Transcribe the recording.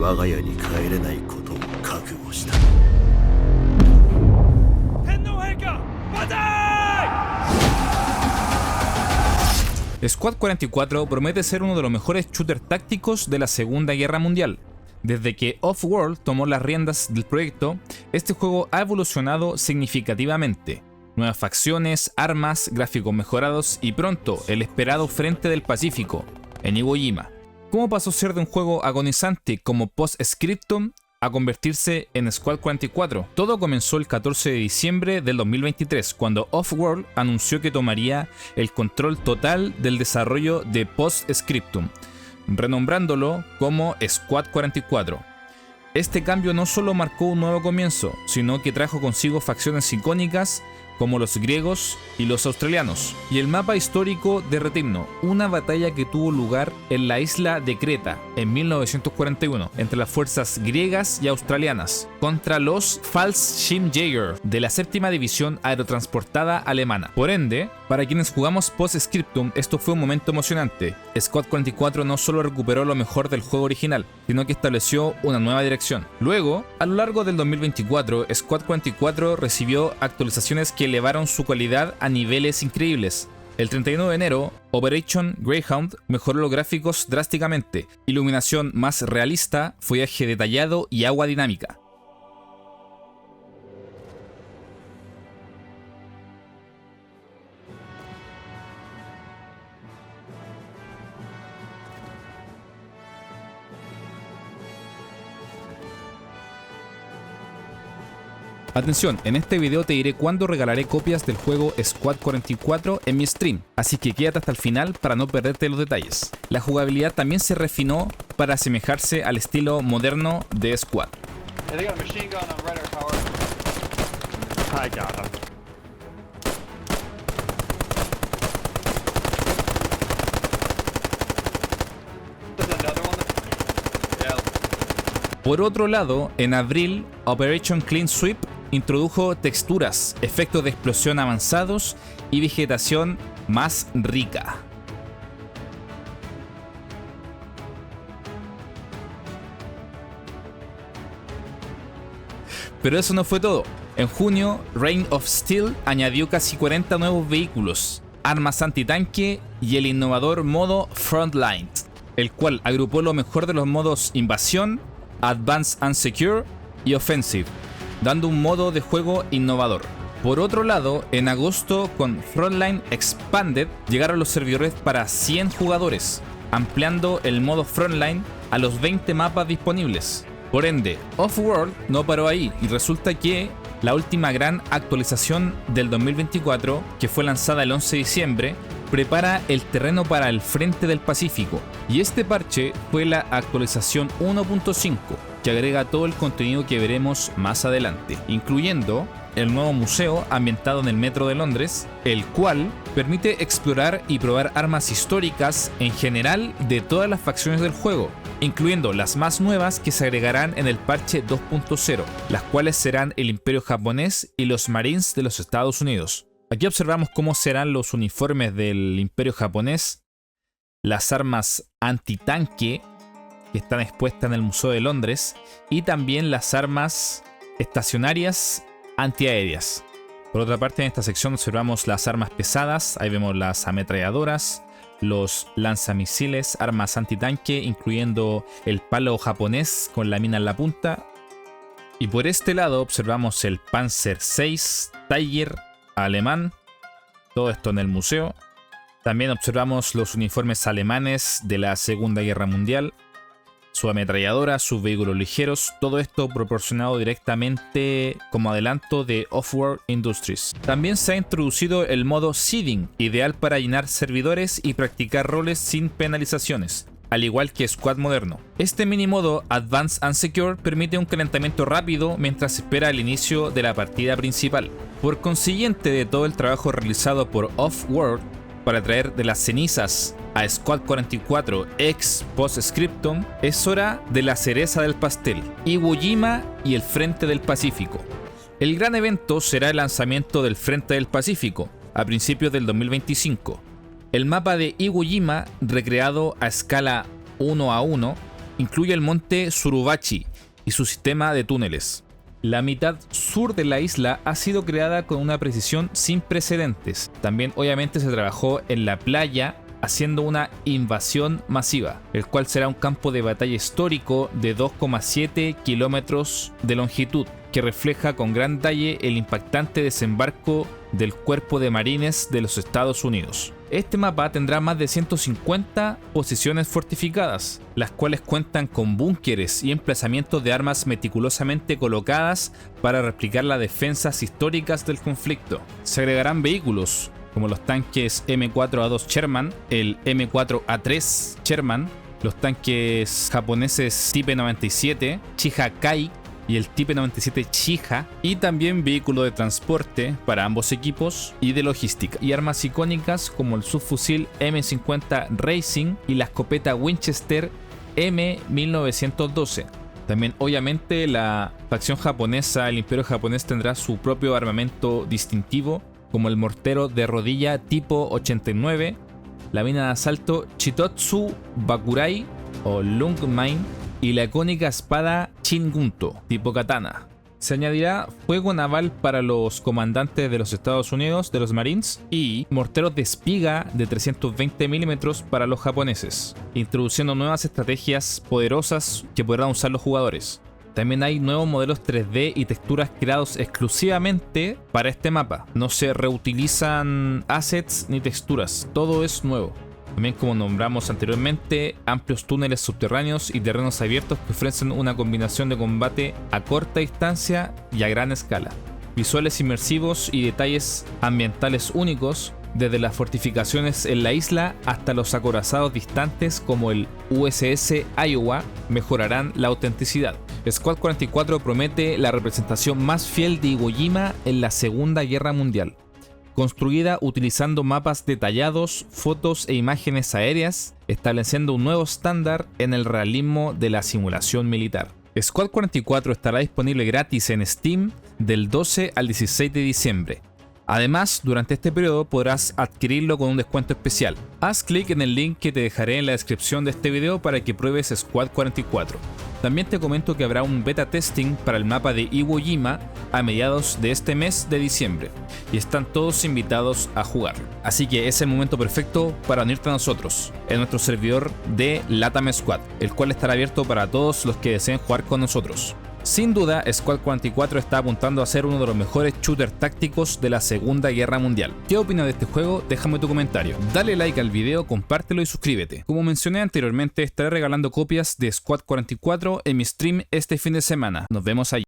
我が家に帰れないことを覚悟した。天皇陛下、万歳! Squad 44 promete ser uno de los mejores shooters tácticos de la Segunda Guerra Mundial. Desde que Off-World tomó las riendas del proyecto, este juego ha evolucionado significativamente. Nuevas facciones, armas, gráficos mejorados y pronto el esperado Frente del Pacífico, en Iwo Jima. ¿Cómo pasó a ser de un juego agonizante como Post-Scriptum a convertirse en Squad 44? Todo comenzó el 14 de diciembre del 2023, cuando Off-World anunció que tomaría el control total del desarrollo de Post-Scriptum, renombrándolo como Squad 44. Este cambio no solo marcó un nuevo comienzo, sino que trajo consigo facciones icónicas como los griegos y los australianos, y el mapa histórico de Rethymno, una batalla que tuvo lugar en la isla de Creta en 1941 entre las fuerzas griegas y australianas contra los Fallschirmjäger de la séptima división aerotransportada alemana. Por ende, para quienes jugamos Post-Scriptum, esto fue un momento emocionante. Squad 44 no solo recuperó lo mejor del juego original, sino que estableció una nueva dirección. Luego, a lo largo del 2024, Squad 44 recibió actualizaciones que elevaron su calidad a niveles increíbles. El 31 de enero, Operation Greyhound mejoró los gráficos drásticamente, iluminación más realista, follaje detallado y agua dinámica. Atención, en este video te diré cuándo regalaré copias del juego Squad 44 en mi stream, así que quédate hasta el final para no perderte los detalles. La jugabilidad también se refinó para asemejarse al estilo moderno de Squad. Por otro lado, en abril, Operation Clean Sweep introdujo texturas, efectos de explosión avanzados y vegetación más rica. Pero eso no fue todo. En junio, Reign of Steel añadió casi 40 nuevos vehículos, armas antitanque y el innovador modo Frontline, el cual agrupó lo mejor de los modos Invasión, Advanced and Secure y Offensive, dando un modo de juego innovador. Por otro lado, en agosto con Frontline Expanded llegaron los servidores para 100 jugadores, ampliando el modo Frontline a los 20 mapas disponibles. Por ende, Off-World no paró ahí y resulta que la última gran actualización del 2024, que fue lanzada el 11 de diciembre, prepara el terreno para el Frente del Pacífico, y este parche fue la actualización 1.5, que agrega todo el contenido que veremos más adelante, incluyendo el nuevo museo ambientado en el metro de Londres, el cual permite explorar y probar armas históricas en general de todas las facciones del juego, incluyendo las más nuevas que se agregarán en el parche 2.0, las cuales serán el Imperio Japonés y los Marines de los Estados Unidos. Aquí observamos cómo serán los uniformes del Imperio Japonés, las armas antitanque que están expuestas en el Museo de Londres y también las armas estacionarias antiaéreas. Por otra parte, en esta sección observamos las armas pesadas, ahí vemos las ametralladoras, los lanzamisiles, armas antitanque, incluyendo el palo japonés con la mina en la punta. Y por este lado observamos el Panzer VI Tiger alemán, todo esto en el museo. También observamos los uniformes alemanes de la Segunda Guerra Mundial, su ametralladora, sus vehículos ligeros, todo esto proporcionado directamente como adelanto de Off-World Industries. También se ha introducido el modo Seeding, ideal para llenar servidores y practicar roles sin penalizaciones, al igual que Squad moderno. Este mini modo Advanced and Secure permite un calentamiento rápido mientras se espera el inicio de la partida principal. Por consiguiente, de todo el trabajo realizado por Off-World para traer de las cenizas a Squad 44 ex Post-Scriptum, es hora de la cereza del pastel, Iwo Jima y el Frente del Pacífico. El gran evento será el lanzamiento del Frente del Pacífico a principios del 2025. El mapa de Iwo Jima, recreado a escala 1:1, incluye el monte Suribachi y su sistema de túneles. La mitad sur de la isla ha sido creada con una precisión sin precedentes. También obviamente se trabajó en la playa haciendo una invasión masiva, el cual será un campo de batalla histórico de 2,7 kilómetros de longitud, que refleja con gran detalle el impactante desembarco del Cuerpo de Marines de los Estados Unidos. Este mapa tendrá más de 150 posiciones fortificadas, las cuales cuentan con búnkeres y emplazamientos de armas meticulosamente colocadas para replicar las defensas históricas del conflicto. Se agregarán vehículos como los tanques M4A2 Sherman, el M4A3 Sherman, los tanques japoneses Type 97, Chiha Kai y el Type 97 Chiha, y también vehículos de transporte para ambos equipos y de logística, y armas icónicas como el subfusil M50 Racing y la escopeta Winchester M1912. También obviamente la facción japonesa, el imperio japonés, tendrá su propio armamento distintivo, como el mortero de rodilla tipo 89, la mina de asalto Chitotsu Bakurai o Lungmine y la icónica espada Shingunto tipo katana. Se añadirá fuego naval para los comandantes de los Estados Unidos, de los Marines, y morteros de espiga de 320 milímetros para los japoneses, introduciendo nuevas estrategias poderosas que podrán usar los jugadores. También hay nuevos modelos 3D y texturas creados exclusivamente para este mapa. No se reutilizan assets ni texturas, todo es nuevo. También, como nombramos anteriormente, amplios túneles subterráneos y terrenos abiertos que ofrecen una combinación de combate a corta distancia y a gran escala. Visuales inmersivos y detalles ambientales únicos, desde las fortificaciones en la isla hasta los acorazados distantes como el USS Iowa, mejorarán la autenticidad. Squad 44 promete la representación más fiel de Iwo Jima en la Segunda Guerra Mundial, construida utilizando mapas detallados, fotos e imágenes aéreas, estableciendo un nuevo estándar en el realismo de la simulación militar. Squad 44 estará disponible gratis en Steam del 12 al 16 de diciembre. Además, durante este periodo podrás adquirirlo con un descuento especial. Haz clic en el link que te dejaré en la descripción de este video para que pruebes Squad 44. También te comento que habrá un beta testing para el mapa de Iwo Jima a mediados de este mes de diciembre, y están todos invitados a jugar. Así que es el momento perfecto para unirte a nosotros en nuestro servidor de LATAM Squad, el cual estará abierto para todos los que deseen jugar con nosotros. Sin duda, Squad 44 está apuntando a ser uno de los mejores shooters tácticos de la Segunda Guerra Mundial. ¿Qué opinas de este juego? Déjame tu comentario. Dale like al video, compártelo y suscríbete. Como mencioné anteriormente, estaré regalando copias de Squad 44 en mi stream este fin de semana. Nos vemos allí.